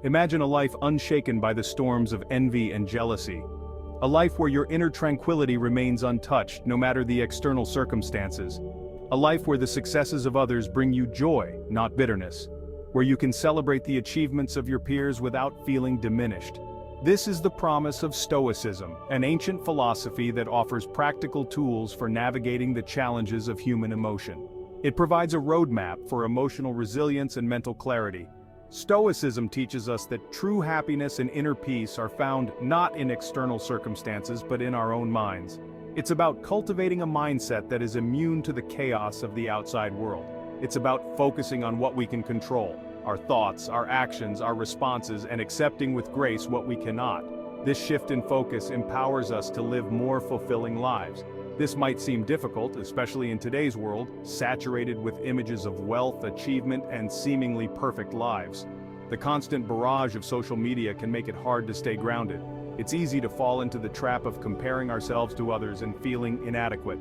Imagine a life unshaken by the storms of envy and jealousy. A life where your inner tranquility remains untouched no matter the external circumstances. A life where the successes of others bring you joy, not bitterness. Where you can celebrate the achievements of your peers without feeling diminished. This is the promise of Stoicism, an ancient philosophy that offers practical tools for navigating the challenges of human emotion. It provides a roadmap for emotional resilience and mental clarity. Stoicism teaches us that true happiness and inner peace are found not in external circumstances but in our own minds. It's about cultivating a mindset that is immune to the chaos of the outside world. It's about focusing on what we can control, our thoughts, our actions, our responses, and accepting with grace what we cannot. This shift in focus empowers us to live more fulfilling lives. This might seem difficult, especially in today's world, saturated with images of wealth, achievement, and seemingly perfect lives. The constant barrage of social media can make it hard to stay grounded. It's easy to fall into the trap of comparing ourselves to others and feeling inadequate.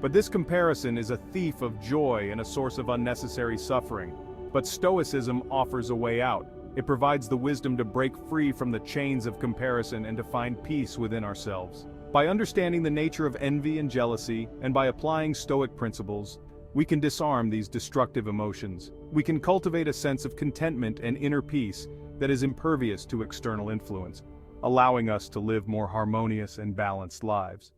But this comparison is a thief of joy and a source of unnecessary suffering. But Stoicism offers a way out. It provides the wisdom to break free from the chains of comparison and to find peace within ourselves. By understanding the nature of envy and jealousy, and by applying Stoic principles, we can disarm these destructive emotions. We can cultivate a sense of contentment and inner peace that is impervious to external influence, allowing us to live more harmonious and balanced lives.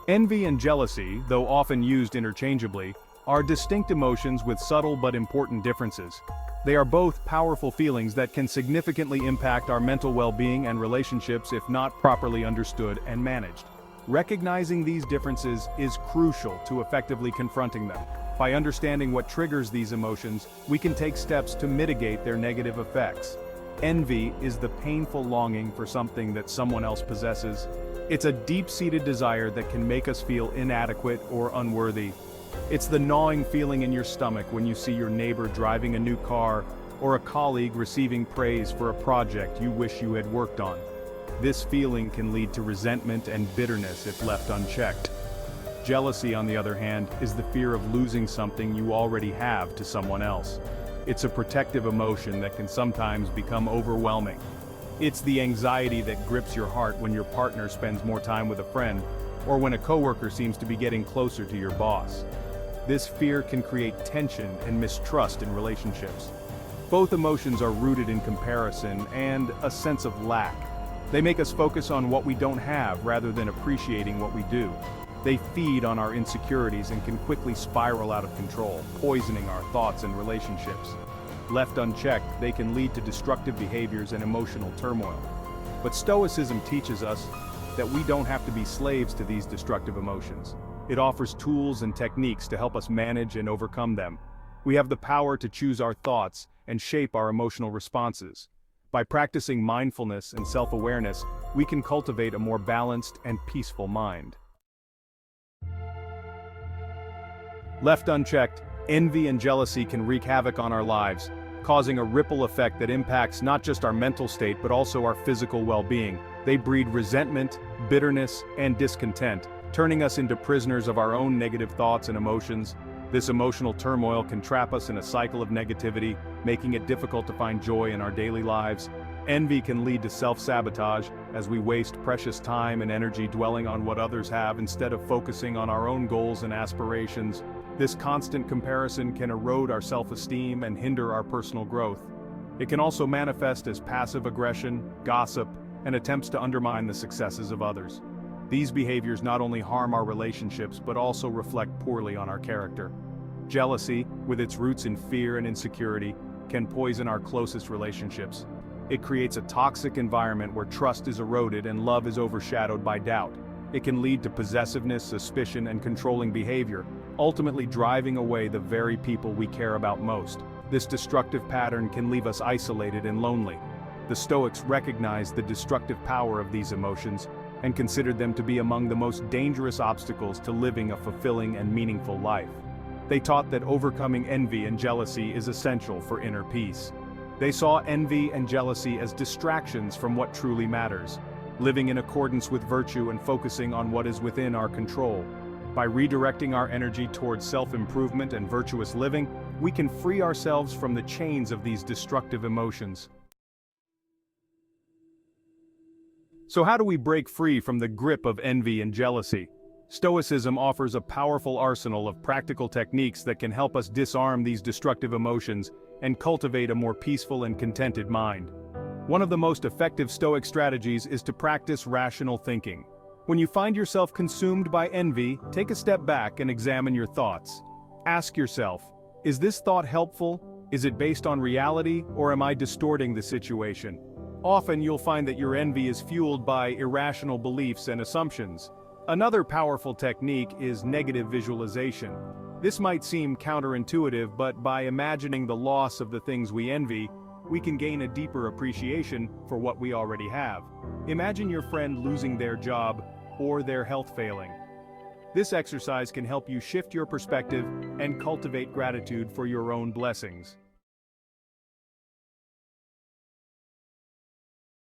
Envy and jealousy, though often used interchangeably, are distinct emotions with subtle but important differences. They are both powerful feelings that can significantly impact our mental well-being and relationships if not properly understood and managed. Recognizing these differences is crucial to effectively confronting them. By understanding what triggers these emotions, we can take steps to mitigate their negative effects. Envy is the painful longing for something that someone else possesses. It's a deep-seated desire that can make us feel inadequate or unworthy. It's the gnawing feeling in your stomach when you see your neighbor driving a new car or a colleague receiving praise for a project you wish you had worked on. This feeling can lead to resentment and bitterness if left unchecked. Jealousy, on the other hand, is the fear of losing something you already have to someone else. It's a protective emotion that can sometimes become overwhelming. It's the anxiety that grips your heart when your partner spends more time with a friend, or when a coworker seems to be getting closer to your boss. This fear can create tension and mistrust in relationships. Both emotions are rooted in comparison and a sense of lack. They make us focus on what we don't have rather than appreciating what we do. They feed on our insecurities and can quickly spiral out of control, poisoning our thoughts and relationships. Left unchecked, they can lead to destructive behaviors and emotional turmoil. But Stoicism teaches us that we don't have to be slaves to these destructive emotions. It offers tools and techniques to help us manage and overcome them. We have the power to choose our thoughts and shape our emotional responses. By practicing mindfulness and self-awareness, we can cultivate a more balanced and peaceful mind. Left unchecked, envy and jealousy can wreak havoc on our lives, causing a ripple effect that impacts not just our mental state but also our physical well-being. They breed resentment, bitterness, and discontent, turning us into prisoners of our own negative thoughts and emotions. This emotional turmoil can trap us in a cycle of negativity, making it difficult to find joy in our daily lives. Envy can lead to self-sabotage, as we waste precious time and energy dwelling on what others have instead of focusing on our own goals and aspirations. This constant comparison can erode our self-esteem and hinder our personal growth. It can also manifest as passive aggression, gossip, and attempts to undermine the successes of others. These behaviors not only harm our relationships but also reflect poorly on our character. Jealousy, with its roots in fear and insecurity, can poison our closest relationships. It creates a toxic environment where trust is eroded and love is overshadowed by doubt. It can lead to possessiveness, suspicion, and controlling behavior, ultimately driving away the very people we care about most. This destructive pattern can leave us isolated and lonely. The Stoics recognized the destructive power of these emotions and considered them to be among the most dangerous obstacles to living a fulfilling and meaningful life. They taught that overcoming envy and jealousy is essential for inner peace. They saw envy and jealousy as distractions from what truly matters, living in accordance with virtue and focusing on what is within our control. By redirecting our energy towards self-improvement and virtuous living, we can free ourselves from the chains of these destructive emotions. So how do we break free from the grip of envy and jealousy? Stoicism offers a powerful arsenal of practical techniques that can help us disarm these destructive emotions and cultivate a more peaceful and contented mind. One of the most effective Stoic strategies is to practice rational thinking. When you find yourself consumed by envy, take a step back and examine your thoughts. Ask yourself, is this thought helpful? Is it based on reality, or am I distorting the situation? Often you'll find that your envy is fueled by irrational beliefs and assumptions. Another powerful technique is negative visualization. This might seem counterintuitive, but by imagining the loss of the things we envy, we can gain a deeper appreciation for what we already have. Imagine your friend losing their job or their health failing. This exercise can help you shift your perspective and cultivate gratitude for your own blessings.